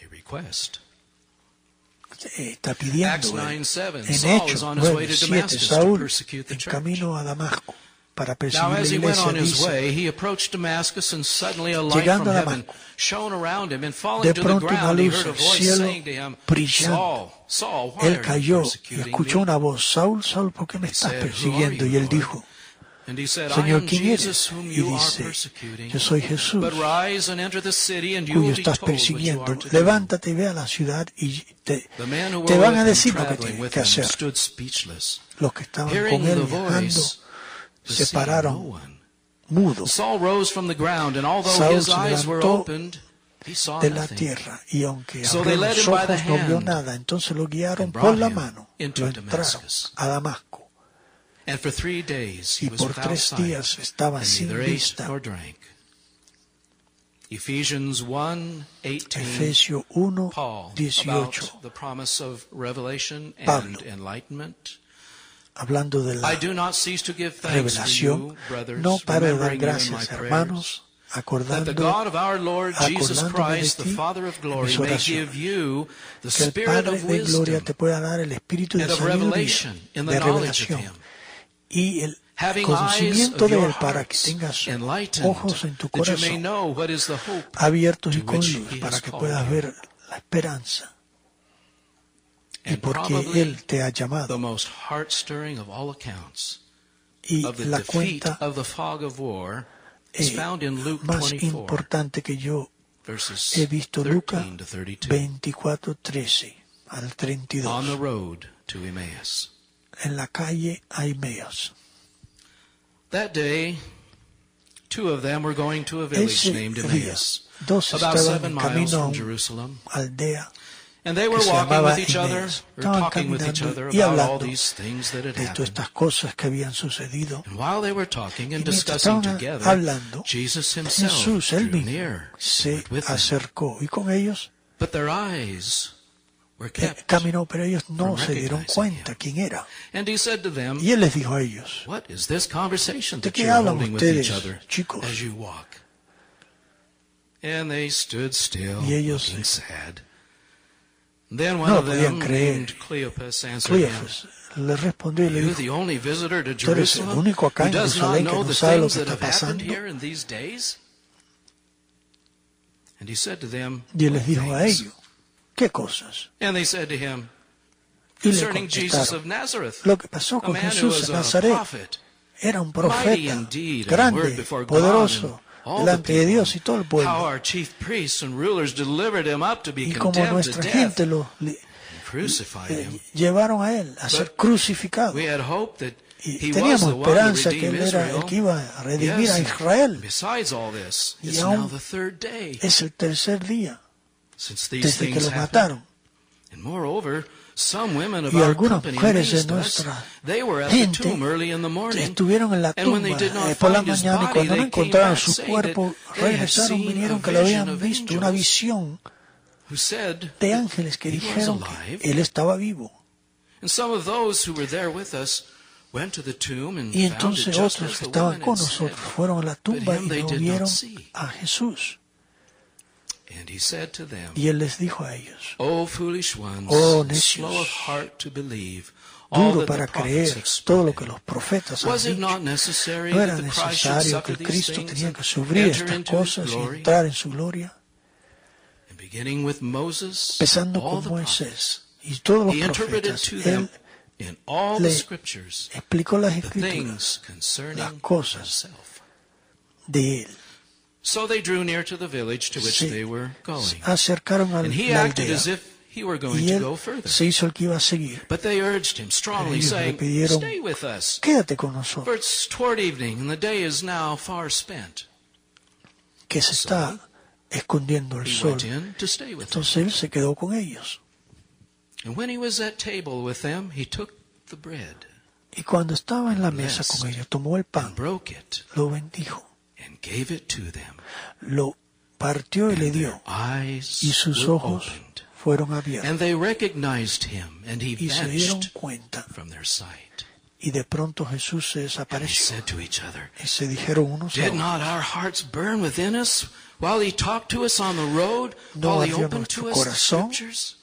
Está pidiendo en Hechos 9:7, Saúl en camino a Damasco para perseguir la iglesia, llegando a Damasco, de pronto una luz del cielo brillando, él cayó y escuchó una voz, Saúl, Saúl, ¿por qué me estás persiguiendo? Y él dijo, Señor, ¿quién eres? Y dice, yo soy Jesús, cuyo estás persiguiendo. Levántate y ve a la ciudad y te van a decir lo que tienes que hacer. Los que estaban con él viajando se pararon mudos. Saúl se levantó de la tierra y aunque abrió los ojos no vio nada. Entonces lo guiaron por la mano, lo entraron a Damasco. Y por 3 días estaba sin vista. Efesios 1:18, Pablo, hablando de la revelación, no paro de dar gracias, hermanos, acordándome de ti en mis oraciones, que el Padre de gloria te pueda dar el espíritu de sabiduría, de revelación, y el conocimiento de Él, para que tengas ojos en tu corazón abiertos y con luz, para que puedas ver la esperanza y porque Él te ha llamado. Y la cuenta más importante que yo he visto, Lucas 24:13 al 32. En la calle a Emmaus. Ese día, 2 estaban en camino a una aldea que se llamaba Emmaus. Estaban caminando y hablando de todas estas cosas que habían sucedido. Y mientras estaban hablando, Jesús, Él mismo, se acercó y con ellos caminó, pero ellos no se dieron cuenta quién era. Y Él les dijo a ellos, ¿de qué hablan ustedes, chicos? Y ellos no podían creer. Cleofas le respondió y le dijo, ¿tú eres el único acá en Jerusalén que no sabe lo que está pasando? Y Él les dijo a ellos, ¿qué cosas? Y le contestaron, lo que pasó con Jesús de Nazaret. Era un profeta, grande, poderoso, delante de Dios y todo el pueblo. Y como nuestra gente lo llevaron a Él a ser crucificado. Y teníamos esperanza que Él era el que iba a redimir a Israel. Y aún es el 3er día desde que lo mataron. Y algunas mujeres de nuestra gente estuvieron en la tumba por la mañana, y cuando no encontraron su cuerpo, regresaron, vinieron que lo habían visto, una visión de ángeles que dijeron que Él estaba vivo. Y entonces otros que estaban con nosotros fueron a la tumba y no vieron a Jesús. And he said to them, Y él les dijo a ellos, O foolish ones, necios, slow of heart to believe all duro that the para prophets creer have todo lo spoken. que los profetas han Was it dicho. not necessary ¿No that era the Christ should necesario suffer que el these Cristo things tenía and que sufrir enter estas into his cosas y glory? entrar en su gloria? And beginning with Moses, Empezando all con the Moisés prophets, y todos los he interpreted profetas, to él them in all the le scriptures explicó las the escrituras, things las concerning cosas himself. de él. So they drew near to the village to which Se they were going. acercaron a And he la acted aldea as if he were going y to él go further. se hizo el que iba a seguir. But they urged him Pero strongly, ellos le saying, pidieron, Stay with us, quédate con for nosotros, it's toward evening, and the day is now far spent. que se está escondiendo el He sol. went in to stay with them. Entonces él se quedó con ellos. And when he was at table with them, he took the bread Y cuando estaba en la mesa con ellos, tomó el pan, and broke it lo bendijo, and gave it to them. lo partió y le And their dio, eyes y sus were ojos opened, fueron abiertos. and they recognized him, and he Y se dieron vanished cuenta. from their sight. Y de pronto Jesús se And they desapareció. said to each other, Y se dijeron unos a Did otros, not our hearts burn within us while he talked to us on the road, ¿no while he ardió opened to nuestro us the corazón scriptures?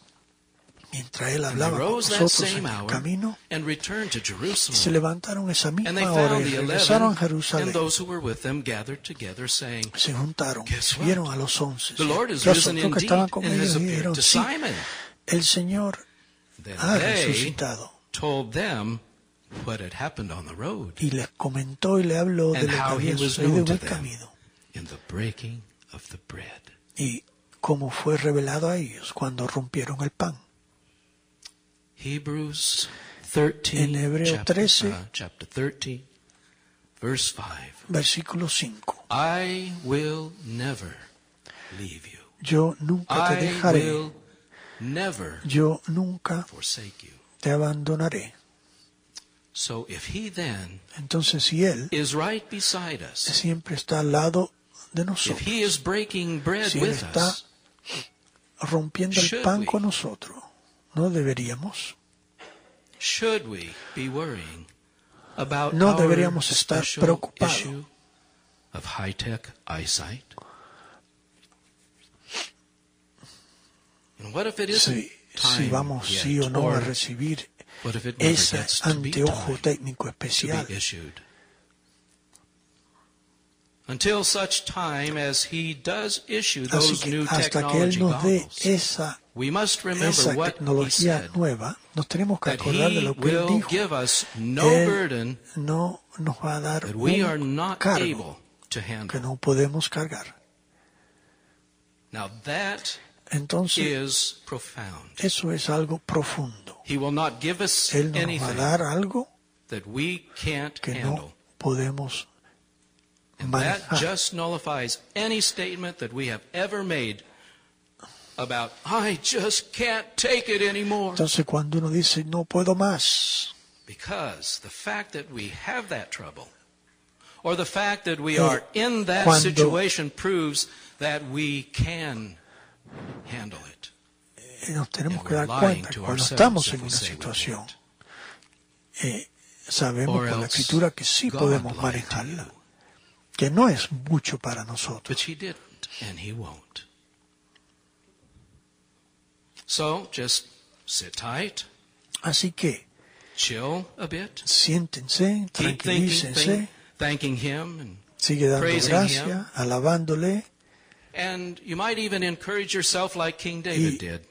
mientras él And they hablaba con rose that nosotros same en el hour camino? and returned to Y se Jerusalem. levantaron esa And they misma hora found y the regresaron a 11 and Jerusalén. those who were with them gathered together, saying, Se juntaron, Guess what? vieron a los 11. The Lord is Los risen otros que indeed estaban con and ellos has appeared dijeron, to sí, Simon. el Señor Then ha they resucitado. told them what had happened on the road Y les comentó y le habló de and lo que how he había was sucedido known en to el them camino. in the breaking of the bread. Y cómo fue revelado a ellos cuando rompieron el pan. Hebrews 13, En Hebreo 13, chapter 13, verse 5. versículo 5. I will never leave you. Yo nunca te I dejaré, will never yo nunca forsake you. te abandonaré. So if he then Entonces, si Él is right beside us, siempre está al lado de if nosotros, he is breaking bread si Él with está us, rompiendo el should pan we? con nosotros, ¿no deberíamos? should we be worrying about No our deberíamos estar special preocupados. issue of high-tech eyesight? And what if it isn't Si time vamos yet, sí o no or a recibir what if it never ese gets to be anteojo time técnico to especial? be issued? Until such time as he does issue Así those que new hasta que Él technology nos dé goggles, esa we must remember what he tecnología said, nueva, nos tenemos que that acordar de he lo que Él will dijo. give us no Él burden no nos va a dar that we are un not cargo able to que handle. no podemos cargar. Now that Entonces, is profound. eso es algo profundo. He will not give us Él nos va a anything dar algo that we can't que handle. no podemos And that manejar. just nullifies any statement that we have ever made about, I just can't take it anymore. Entonces, cuando uno dice, no puedo más, Because the fact that we have that trouble, or the fact that we are in that cuando- situation proves that we can handle it. nos tenemos And que dar we're lying cuenta, to cuando ourselves estamos if en we una say we situación, can't. sabemos Or por la else Escritura que sí God podemos lied to manejarla, you. que no es mucho para nosotros. But he didn't, and he won't. So just sit tight, Así que chill a bit, siéntense, keep tranquilícense, thanking him, and sigue dando praising gracia, him. alabándole, you might even encourage yourself like King David did.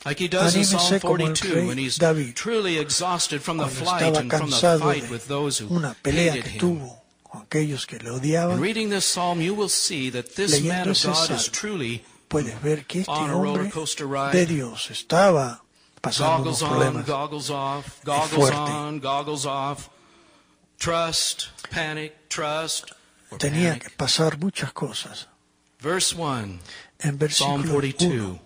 Like he does in anímese Psalm como el 42 rey when he's David, truly exhausted from the cuando flight estaba and from the cansado fight with de those who una pelea hated que him. tuvo con aquellos que le In odiaban. reading this psalm, you will see that this Leyendo man of ese God is salmo, truly Puedes ver que este on a roller hombre coaster ride. de Dios estaba pasando unos Goggles on, problemas. goggles off, goggles fuerte. on, goggles off. Trust, panic, trust, or Tenía que panic. pasar muchas cosas. Verse 1, En Psalm versículo 42. 1,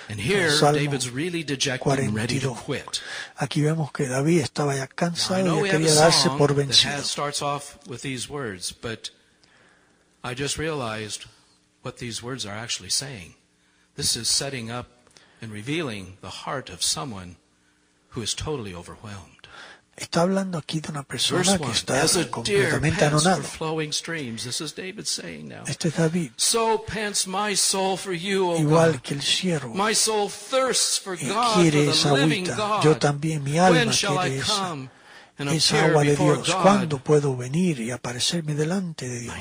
And here Salmo David's really dejected and ready to 42. quit. Aquí vemos que David estaba ya Now, I cansado know y we ya have a quería darse song por that vencido. starts off with these words, but I just realized what these words are actually saying. This is setting up and revealing the heart of someone who is totally overwhelmed. Está hablando aquí de una persona que está completamente anonado. Este es David. Igual que el siervo quiere esa agüita, yo también, mi alma quiere esa agua de Dios. ¿Cuándo puedo venir y aparecerme delante de Dios?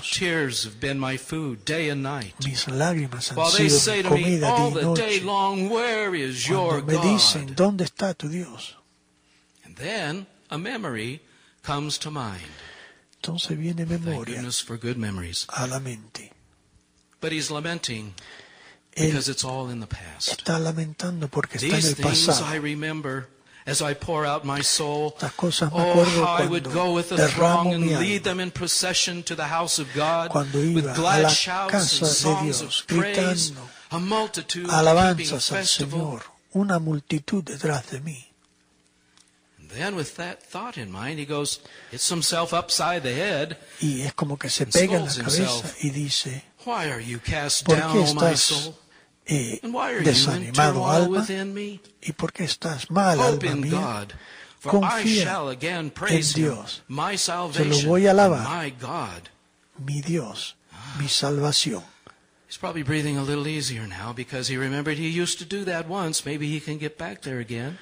Mis lágrimas han sido mi comida día y noche. Cuando me dicen, ¿dónde está tu Dios? A memory comes to mind. Entonces viene memoria Thank goodness for good memories. A la mente. But he's lamenting because it's all in the past. Está lamentando porque está en These el pasado. things I remember as I pour out my soul. Estas cosas me acuerdo how I would go with the throng and lead them in procession to the house of God with glad shouts and songs of praise, a multitude keeping festival. Una multitud detrás de mí. Then with that thought in mind, he goes, hits himself upside the head. Y es como que se pega en la cabeza y dice, Why are you cast ¿por down, qué O my estás soul? And why are you in desanimado, turmoil alma? within me? ¿Y por qué estás mal, Hope alma in mía? God, for I Confía shall again en praise Him, Dios. my Se lo salvation, voy a and alabar. my God. Mi Dios, mi salvación. He's probably breathing a little easier now because he remembered he used to do that once. Maybe he can get back there again.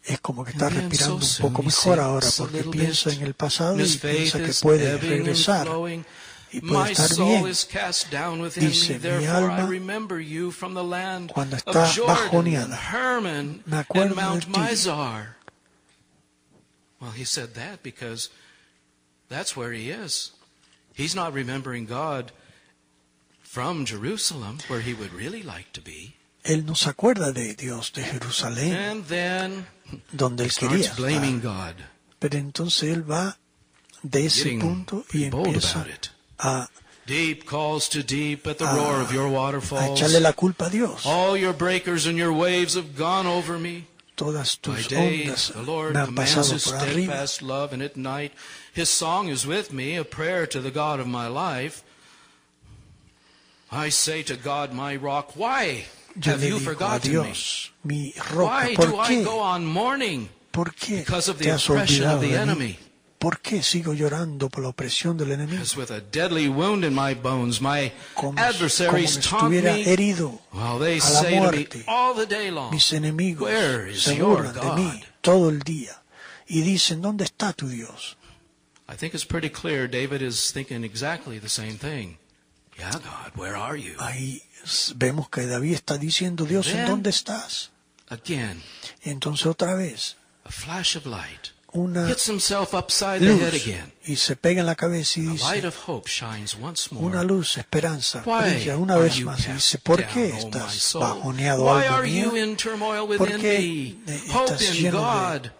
Es como que está respirando un poco mejor ahora porque piensa en el pasado y piensa que puede regresar y puede estar bien. Dice, mi alma, cuando está bajoneada, me acuerdo de ti. Well, he said that because that's where he is. He's not remembering God from Jerusalem, where he would really like to be. Él no se acuerda de Dios de Jerusalén, donde él quería estar. Pero entonces él va de ese punto y empieza a echarle la culpa a Dios. Todas tus ondas me han pasado por arriba. His song is with me, a prayer to the God of my life. I say to God, my rock, why have you forgotten me? Mi roca, ¿por qué? ¿Por qué te has olvidado de mí? ¿Por qué sigo llorando por la opresión del enemigo? Como si estuviera herido a la muerte. Mis enemigos se burlan de mí todo el día y dicen, ¿dónde está tu Dios? I think it's pretty clear David is thinking exactly the same thing. Yeah, God, where are you? Ahí vemos que David está diciendo, Dios, ¿en dónde estás? Again, y entonces otra vez, a flash of light. Una hits himself upside the head luz again. Y se pega en la cabeza y The dice, light of hope shines once more. una luz, esperanza, Why brilla una are vez you más y cast dice, ¿por down, qué O my estás soul? bajoneado, Why alma are you mía? in turmoil ¿Por within qué me? estás Hope in lleno God. de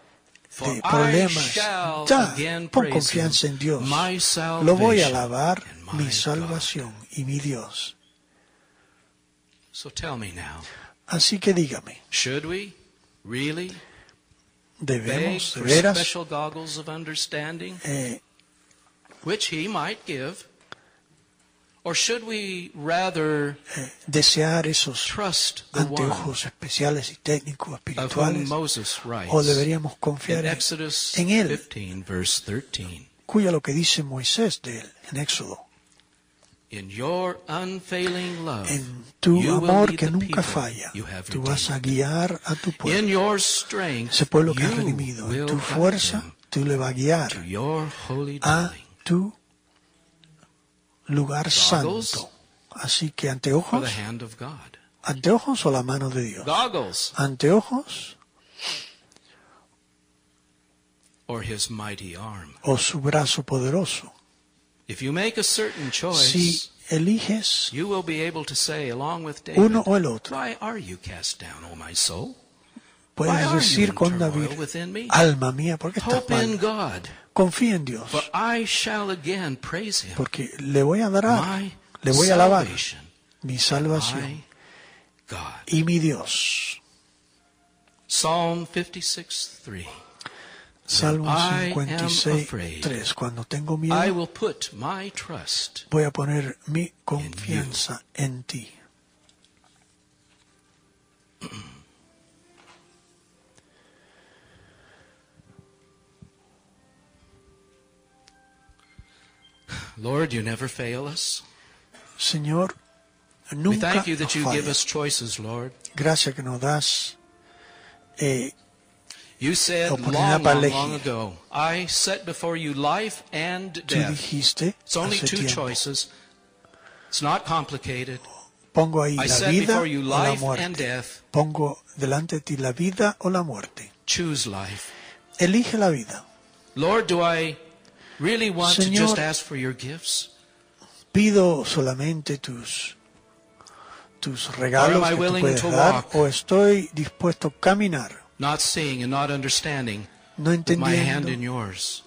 For I problemas? shall Ya, again pon praise confianza him, en Dios. my Lo voy a salvation alabar, and my mi salvación God. y mi Dios. So tell me now, Así que dígame, should we really beg ¿debemos de for veras special goggles of understanding, which he might give? Or should we rather desear esos trust the one anteojos especiales y técnicos of whom espirituales? Moses writes ¿O deberíamos in confiar Exodus en Él, 15, verse 13? cuya lo que dice Moisés de Él en Éxodo? In your unfailing love, En tu you will amor lead que the nunca people falla, you have tú vas a redeemed. guiar a tu In pueblo. your strength, Ese pueblo que has you redimido, en will tu guide fuerza, them tú le vas a guiar to your holy a dwelling. tu lugar Goggles santo. Así que For anteojos, the hand of God. anteojos o la mano de Dios. Goggles Anteojos or his mighty arm. o su brazo poderoso. If you make a certain Si choice, eliges you will be able to say, along with uno David, o el otro, why are you cast down, O my soul? Why puedes are you decir in con turmoil David, within me? alma mía, ¿por qué estás Hope in mal? God, Confía en Dios, for I shall again praise him, porque le voy a adorar, my le voy a alabar salvation, mi salvación my God. y mi Dios. Psalm 56:3. Salmo I am 56, afraid. 3. Cuando tengo I miedo, will put my trust. voy a poner mi confianza en ti. Lord, you never fail us. Señor, We nunca thank you that nos you give fallas. us choices, Lord. Gracias que nos das You said oportunidad long, para long, long elegir. ago, I set before you life and Tú death. dijiste It's only hace two tiempo, choices. It's not complicated. pongo ahí I la set vida before you o la life and muerte. death. Pongo delante de ti la vida o la muerte. Choose life. Elige la vida. Lord, do I really want to Señor, just ask for your gifts? ¿Pido solamente tus regalos Or am I que tú willing puedes to dar? walk? ¿O estoy dispuesto a caminar, Not seeing and not understanding no with my hand in entendiendo, yours?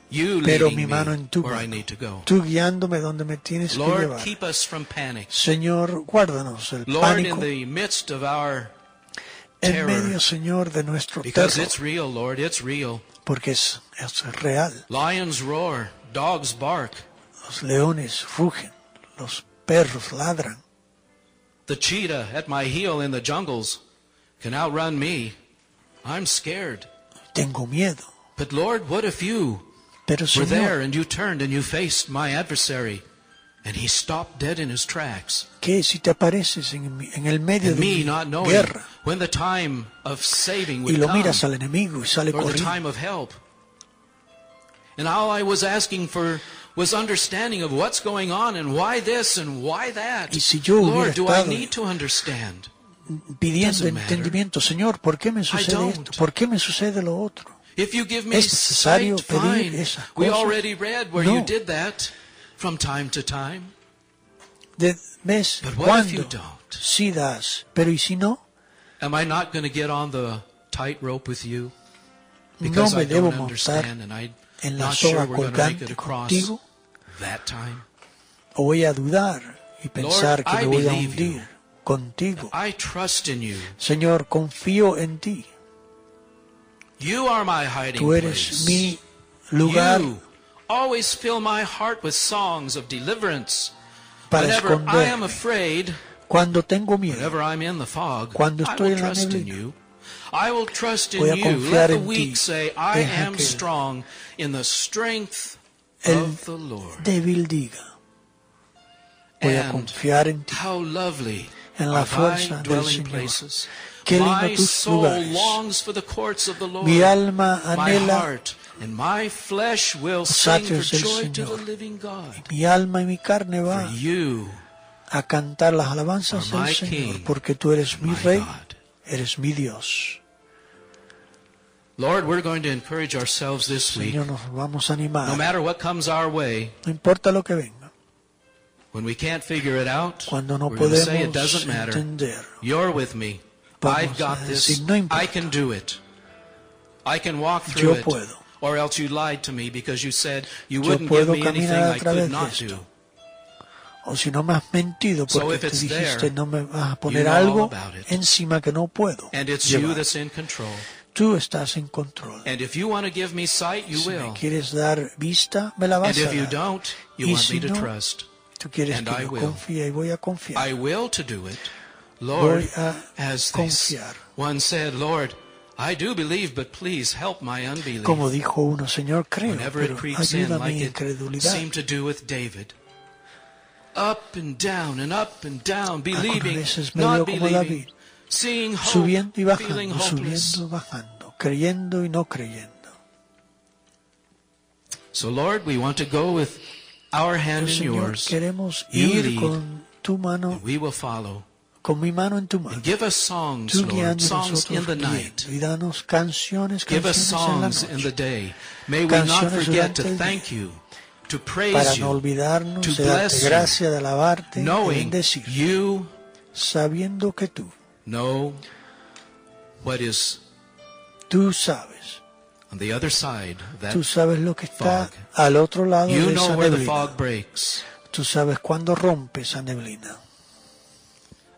You pero leading mi mano me en tu where I mano, need to go. tú guiándome donde me tienes que Lord, llevar? keep us from panic. Señor, guárdanos el Lord, in pánico the midst of our en terror, medio, Señor, de nuestro because terror, it's real, Lord, it's real. porque es real. Lions roar, dogs bark. Los leones rugen, los perros ladran. The cheetah at my heel in the jungles can outrun me. I'm scared. Tengo miedo. But Lord, what if you Pero were there Señor, and you turned and you faced my adversary and he stopped dead in his tracks? ¿qué si te apareces en el medio And de me mi not knowing guerra when the time of saving y would lo come miras al enemigo y sale or the corriendo? time of help? And all I was asking for was understanding of what's going on and why this and why that. Y si yo hubiera Lord, do I estado need to understand? pidiendo Doesn't matter. entendimiento, Señor, ¿por qué me sucede don't. esto? ¿Por qué me sucede lo otro? If you give me ¿Es necesario sight, pedir fine. esas We cosas? already read where No. you did that from time to time. ¿Ves? But what if you ¿Cuándo? don't? Sí das, pero ¿y si no? Am I not going to get on the tightrope with you? No Because me I debo don't montar understand and I'm en la not sure soga we're going to make it colgante across contigo, that time. o voy a dudar y pensar que I me voy a believe you. hundir contigo. I trust in you. Señor, confío en ti. You are my hiding Tú eres place. mi lugar You always fill my heart with songs of deliverance. para Whenever I am esconderme. afraid, Cuando tengo miedo, whenever I'm in the fog, Cuando I estoy will en la trust in neblina, you. I will trust in voy a you. confiar Let the en ti. weak say, I Deja am que strong in the strength el of the Lord. débil diga, voy a And confiar en ti, how lovely en la are thy fuerza del dwelling Señor. places. Qué lindo My tus soul lugares. longs for the courts of the Lord. Mi alma My anhela heart and my flesh will los sing for atrios del joy to the Señor. living God. Mi alma y mi carne For va you a cantar las alabanzas are my del Señor, King, porque tú eres mi my Rey, God. eres mi Dios. Lord, we're going to encourage ourselves this week. Señor, nos vamos a animar. No matter what comes our way, No importa lo que venga, when we can't figure it out, cuando no we're going to say it podemos doesn't matter. entender, You're with me. Vamos I've got a this. decir, no importa. I can do it. I can walk through Yo it. puedo. Or else you lied to me because you said you Yo wouldn't give puedo me anything caminar a I través could de not esto. do. o si no me has mentido So porque if te it's dijiste there, no me vas a poner you know all algo about it. encima que no puedo And it's you llevar. that's in control. Tú estás en control. And if you want to give me sight, you Si will. me quieres dar vista, me la vas And a if you dar. don't, you Y want si me to no, trust. Tú quieres And que I yo will. confíe y voy a confiar. I will to do it. Lord, Voy a as confiar. one said, Lord, I do believe, but please help my unbelief. Como dijo uno, Señor, creo, Whenever it pero creeps in, ayuda like mi it incredulidad. seemed to do with David. Up and down and up and down, Algunas believing, veces me not veo como believing, David, seeing hope, subiendo y feeling bajando, hopeless. subiendo y bajando, creyendo y no creyendo. So Lord, we want to go with our hand in Señor, yours. queremos You ir lead, con tu mano, and we will follow. con mi mano en tu mano. And give us songs, Tú Lord, guiando songs in nosotros the night. guiando, y danos canciones, Give us canciones en la songs in the noche, day. May we not Canciones forget to durante el thank día. you, to praise para no you, olvidarnos to de darte bless you, gracia, de alabarte, de knowing bendecir, you sabiendo que know what is tú sabes, on the other side of that. tú sabes lo que está fog. al otro lado You de know esa where the neblina. fog breaks. Tú sabes cuándo rompe esa neblina.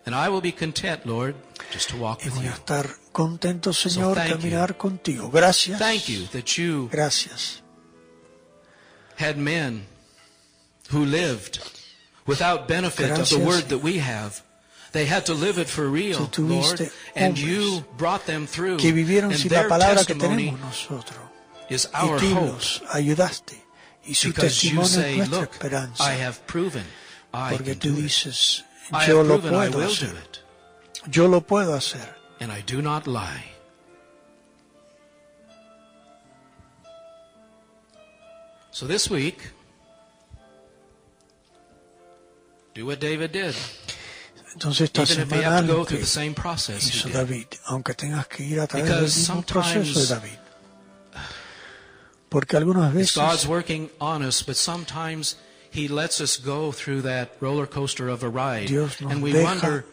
And I will be content, Lord, just to walk Y with voy you. a estar contento, Señor, thank you. caminar contigo. Gracias. Thank you that you Gracias. had men who lived without benefit of the Gracias. word that we have. They had to live it for real, Tú Lord, tuviste and hombres you brought them through. que vivieron And sin la their palabra que testimony tenemos nosotros. is Y our tú hope. los ayudaste. Y su testimonio es nuestra esperanza. Porque tú dices, yo lo puedo hacer. Yo lo puedo hacer. And I do not lie. So this week, do what David did. Entonces esta semana lo que hizo David, aunque tengas que ir a través del mismo proceso de David. Porque algunas veces God's working on us, but sometimes He lets us go through that roller coaster of a ride, and we wonder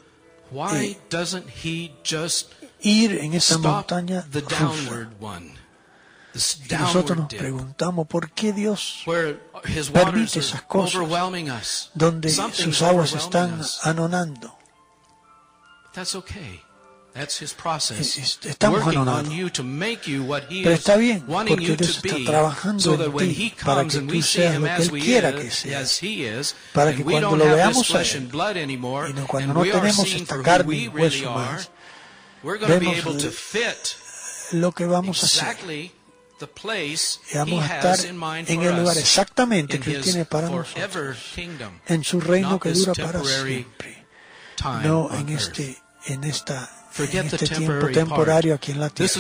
why doesn't He just ir en esa stop montaña the downward one? Y nosotros nos preguntamos por qué Dios permite esas cosas donde sus aguas están anonando. Estamos anonados. Pero está bien, porque Dios está trabajando en ti para que tú seas lo que Él quiera que seas. Para que cuando lo veamos a Él, y cuando no tenemos esta carne y hueso más, vemos lo que vamos a hacer. Y vamos a estar en el lugar exactamente que Él tiene para nosotros, en su reino que dura para siempre, no en este tiempo temporario aquí en la tierra.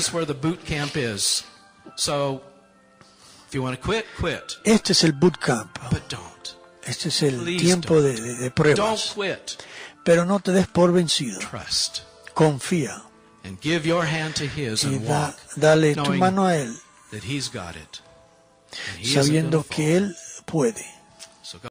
Este es el bootcamp. Este es el tiempo de pruebas. Pero no te des por vencido. Confía. Y dale tu mano a Él, sabiendo que Él puede.